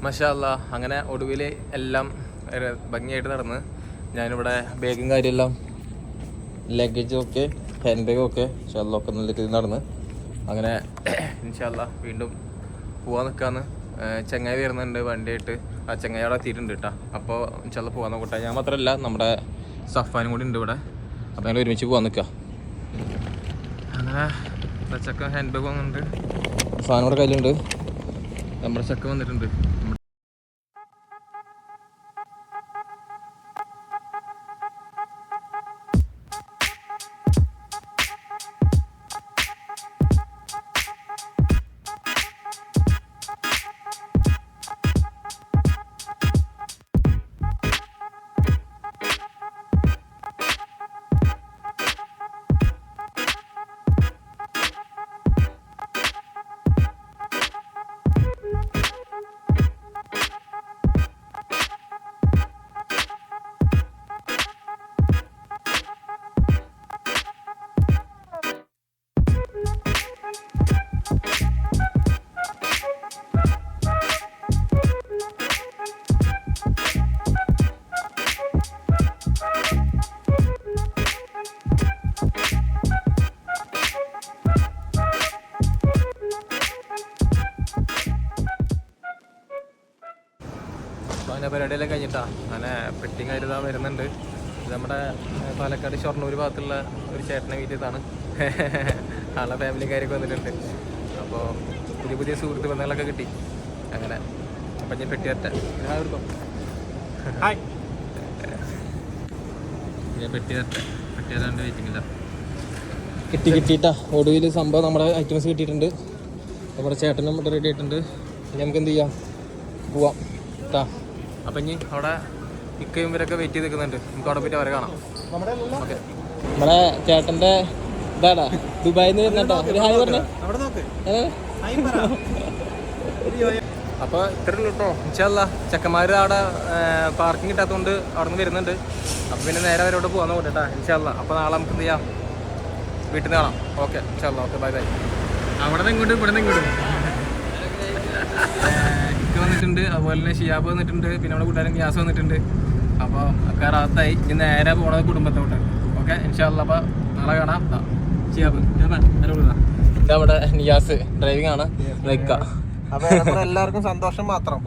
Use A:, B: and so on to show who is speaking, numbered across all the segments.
A: മാഷാ അല്ലാ. അങ്ങനെ ഒടുവിൽ എല്ലാം ഭംഗിയായിട്ട് നടന്ന് ഞാനിവിടെ ബാഗും കാര്യമെല്ലാം ലഗേജും ഒക്കെ ഹാൻഡ് ബാഗും ഒക്കെ ഇൻഷാല്ലാ നല്ല രീതിയിൽ നടന്ന് അങ്ങനെ ഇൻഷാല്ലാ വീണ്ടും പോകാൻ നിൽക്കാന്ന്. ചെങ്ങായി വരുന്നുണ്ട് വണ്ടിയായിട്ട്. ആ ചെങ്ങായി അവിടെ എത്തിയിട്ടുണ്ട് കേട്ടോ. അപ്പോൾ ഇൻഷാല്ലാ പോകാൻ നോക്കട്ടെ. ഞാൻ മാത്രമല്ല നമ്മുടെ സഫാനും കൂടി ഉണ്ട് ഇവിടെ. അപ്പോൾ ഞങ്ങൾ ഒരുമിച്ച് പോകാൻ നിൽക്കുക. അങ്ങനെ ചക്ക ഹാൻഡ് ബാഗ് വന്നിട്ടുണ്ട്, സാധനം കൂടെ കയ്യിലുണ്ട്. നമ്മുടെ ചക്ക വന്നിട്ടുണ്ട്. അങ്ങനെ പരിപാടിയെല്ലാം കഴിഞ്ഞിട്ടാ അങ്ങനെ പെട്ടിങ് ആയിട്ട് ഇതാ വരുന്നുണ്ട്. ഇത് നമ്മുടെ പാലക്കാട് ഷൊർണൂർ ഭാഗത്തുള്ള ഒരു ചേട്ടനെ വീട്ടിലാണ്. ആളെ ഫാമിലിക്കാരൊക്കെ വന്നിട്ടുണ്ട്. അപ്പോൾ പുതിയ പുതിയ സുഹൃത്ത് ബന്ധങ്ങളൊക്കെ കിട്ടി. അങ്ങനെ അപ്പം ഞാൻ പെട്ടി തരട്ടെ. ഞാൻ പെട്ടി തരട്ടെ. പെട്ടി തരാണ്ട് വെയിറ്റിങ്ങില്ല. കിട്ടിയിട്ടാ ഒടുവിൽ സംഭവം നമ്മുടെ ഐറ്റംസ് കിട്ടിയിട്ടുണ്ട്. നമ്മുടെ ചേട്ടനും ഇവിടെ റെഡി ആയിട്ടുണ്ട്. നമുക്ക് എന്ത് ചെയ്യാം, പോവാം കേട്ടാ. അപ്പം ഇനി അവിടെ ഇക്കയും ഇവരൊക്കെ വെയിറ്റ് ചെയ്ത് നിൽക്കുന്നുണ്ട്. നമുക്ക് അവിടെ പോയിട്ട് അവരെ കാണാം. ഓക്കെ, നമ്മുടെ ചേട്ടൻ്റെ ഇതാടാ ദുബായിൽ നിന്ന് വരുന്നുണ്ടോ? ഒരു ഹായ് പറഞ്ഞേ. അപ്പോൾ ഇത്രയേ ഉള്ളൂ കേട്ടോ. ഇൻഷാല്ലാ ചെക്കന്മാർ അവിടെ പാർക്കിംഗ് കിട്ടാത്തതുകൊണ്ട് അവിടെ നിന്ന് വരുന്നുണ്ട്. അപ്പോൾ പിന്നെ നേരെ അവരോട് പോകാൻ നോക്കട്ടെ ഇൻഷാല്ലാ. അപ്പോൾ നാളെ നമുക്ക് എന്ത് ചെയ്യാം, വീട്ടിൽ നിന്ന് കാണാം. ഓക്കെ ഇൻഷാല്ലാ. Okay bye bye. അവിടെ നിന്ന് ഇങ്ങോട്ട് ഇവിടെ നിന്ന് ഇങ്ങോട്ട് ഇക്ക വന്നിട്ടുണ്ട്. അതുപോലെ തന്നെ ഷിയാബ് വന്നിട്ടുണ്ട്. പിന്നെ നമ്മുടെ കൂട്ടുകാരൻ ഗ്യാസ് വന്നിട്ടുണ്ട്. അപ്പോൾ ഒക്കെ റാത്തായി. ഇനി നേരെ പോണത് കുടുംബത്തോട്ട്. ഓക്കെ ഇൻഷാല്ലാ. അപ്പോൾ നാളെ കാണാം. ഷിയാബ് ഇതവിടെ നിയാസ് ഡ്രൈവിംഗ് ആണ്.
B: എല്ലാവർക്കും സന്തോഷം മാത്രം.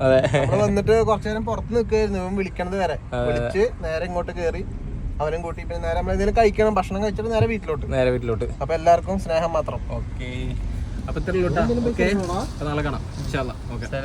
B: വന്നിട്ട് കുറച്ചു നേരം പുറത്ത് നിൽക്കായിരുന്നു വിളിക്കണത് വരെ. വിളിച്ച് നേരെ ഇങ്ങോട്ട് കയറി അവരും കൂട്ടി പിന്നെ നേരെ നമ്മൾ എന്തെങ്കിലും കഴിക്കണം. ഭക്ഷണം കഴിച്ചിട്ട് നേരെ വീട്ടിലോട്ട്. അപ്പൊ എല്ലാവർക്കും സ്നേഹം മാത്രം.
A: ഓക്കെ, അപ്പൊ ഇത്ര നാളെ കാണാം ഇൻഷാല്ലാ. ഓക്കെ.